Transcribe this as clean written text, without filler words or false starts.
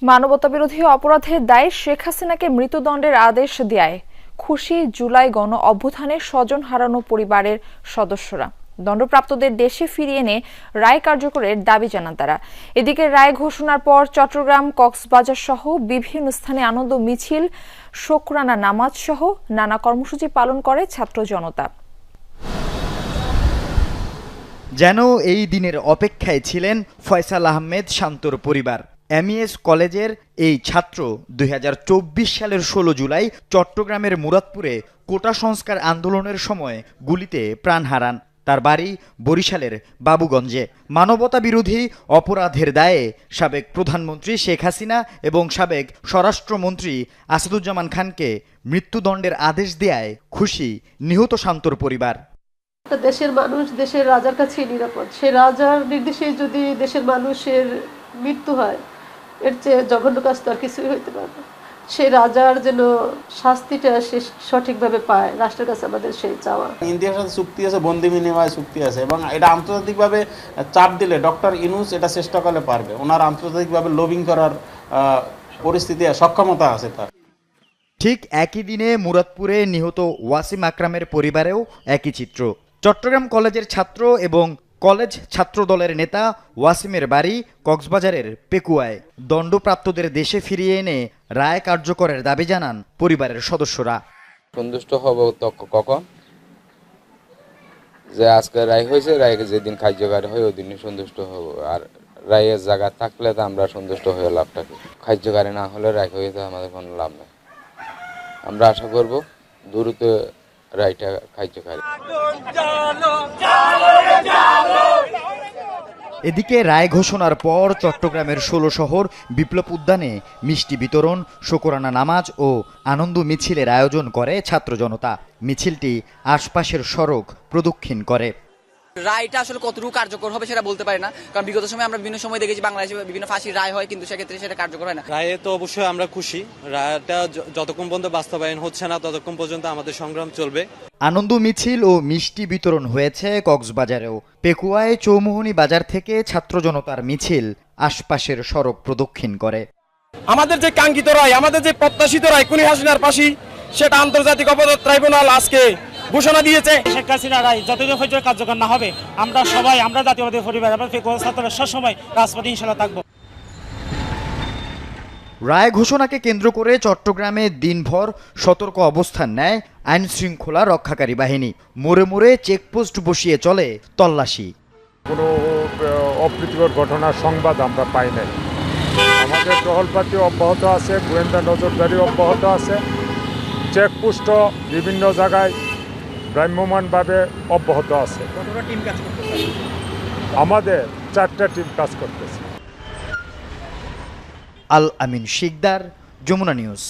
মানবতাবিরোধী অপরাধের দায়ে শেখ হাসিনাকে মৃত্যুদণ্ডের আদেশ দেয় খুশি জুলাই গণ অভ্যুত্থানের স্বজন হারানো পরিবারের সদস্যরা। দণ্ডপ্রাপ্তদের দেশে ফিরিয়ে এনে রায় কার্যকরের দাবি জানান তারা। এদিকে রায় ঘোষণার পর চট্টগ্রাম, কক্সবাজার সহ বিভিন্ন স্থানে আনন্দ মিছিল, শুকরানা নামাজ সহ নানা কর্মসূচি পালন করে ছাত্র জনতা। যেন এই দিনের অপেক্ষায় ছিলেন ফয়সাল আহমেদ শান্তর পরিবার। এমইএস কলেজের এই ছাত্র 2024 সালের 16 জুলাই চট্টগ্রামের মুরাদপুরে কোটা সংস্কার আন্দোলনের সময় গুলিতে প্রাণ হারান। তার বাড়ি বরিশালের বাবুগঞ্জে। মানবতা বিরোধী অপরাধের দায়ে সাবেক প্রধানমন্ত্রী শেখ হাসিনা এবং সাবেক স্বরাষ্ট্রমন্ত্রী আসাদুজ্জামান খানকে মৃত্যুদণ্ডের আদেশ দেয় খুশি নিহত শান্তর পরিবার। দেশের মানুষ দেশের রাজার কাছে নিরাপদ। সে রাজার নির্দেশে যদি দেশের মানুষের মৃত্যু হয়, এর চেয়ে জঘন্য কাজ তো আর কিছুই হইতে পারে না। সে রাজার যেন শাস্তিটা সে সঠিকভাবে পায়, রাষ্ট্রের কাছে আমাদের সেই চাওয়া। ইন্ডিয়ার সাথে চুক্তি আছে, বন্দি বিনিময় চুক্তি আছে, এবং এটা আন্তর্জাতিকভাবে চাপ দিলে ডক্টর ইউনূস এটা চেষ্টা করলে পারবে। ওনার আন্তর্জাতিকভাবে লবিং করার পরিস্থিতি সক্ষমতা আছে তার। ঠিক একই দিনে মুরাদপুরে নিহত ওয়াসিম আকরামের পরিবারেও একই চিত্র। চট্টগ্রাম কলেজের ছাত্র এবং কলেজ ছাত্র দলের নেতা ওয়াসিমের বাড়ি কক্সবাজারের পেকুয়ায়। দণ্ডপ্রাপ্তদের দেশে ফিরিয়ে এনে রায় কার্যকরের দাবি জানান পরিবারের সদস্যরা। সন্তুষ্ট হব কখন যে আজকে রায় হয়েছে, রায়কে যেদিন কার্যকর হয় ওই দিনই সন্তুষ্ট হব। আর রায়ের জায়গা থাকলে তো আমরা সন্তুষ্ট হয়ে লাভটাকে, কার্যকারী না হলে রায় হয়ে আমাদের কোনো লাভ নেই। আমরা আশা করব দ্রুত রায়টা কার্যকারী। এদিকে রায় ঘোষণার পর চট্টগ্রামের 16 শহর বিপ্লব উদ্যানে মিষ্টি বিতরণ, শুকরানা নামাজ ও আনন্দ মিছিলের আয়োজন করে ছাত্র জনতা। মিছিলটি আশপাশের সড়ক প্রদক্ষিণ করে। রায়টা আসলে কতটুকু কার্যকর হবে সেটা বলতে পারি না, কারণ বিগত সময় আমরা বিভিন্ন সময় দেখেছি বাংলাদেশে বিভিন্ন ফাঁসির রায় হয়, কিন্তু সেক্ষেত্রে সেটা কার্যকর হয় না। রায়ে তো অবশ্যই আমরা খুশি। রায়টা যতক্ষণ পর্যন্ত বাস্তবায়ন হচ্ছে না ততক্ষণ পর্যন্ত আমাদের সংগ্রাম চলবে। আনন্দ মিছিল ও মিষ্টি বিতরণ হয়েছে কক্সবাজারেও। পেকুয়ায় চৌমুহনী বাজার থেকে ছাত্র জনতার মিছিল আশপাশের সড়ক প্রদক্ষিণ করে। আমাদের যে কাঙ্ক্ষিত রায়, আমাদের যে প্রত্যাশিত রায় খুনি হাসিনার ফাঁসি, সেটা আন্তর্জাতিক অপরাধ ট্রাইব্যুনাল আজকে ঘোষণা দিয়েছে। শেখ হাসিনা রায় যতদিন পর্যন্ত কার্যকর না হবে, আমরা জাতীয়বাদী পরিবার, আমরা ছাত্ররা সবসময় রাজপথে ইনশাল্লাহ থাকবো। রায় ঘোষণাকে কেন্দ্র করে চট্টগ্রামে দিনভর সতর্ক অবস্থান নেয় আইন শৃঙ্খলা রক্ষাকারী বাহিনী। মোড়ে মোড়ে চেকপোস্ট বসিয়ে চলে তল্লাশি। কোনো অপ্রীতিকর ঘটনার সংবাদ আমরা পাই নাই। আমাদের টহলপাতি অব্যাহত আছে, গোয়েন্দা নজরদারি অব্যাহত আছে, চেকপোস্টও বিভিন্ন জায়গায় ভ্রাম্যমাণভাবে অব্যাহত আছে। আমাদের 4টা টিম কাজ করতেছে। আল আমিন শিকদার, যমুনা নিউজ।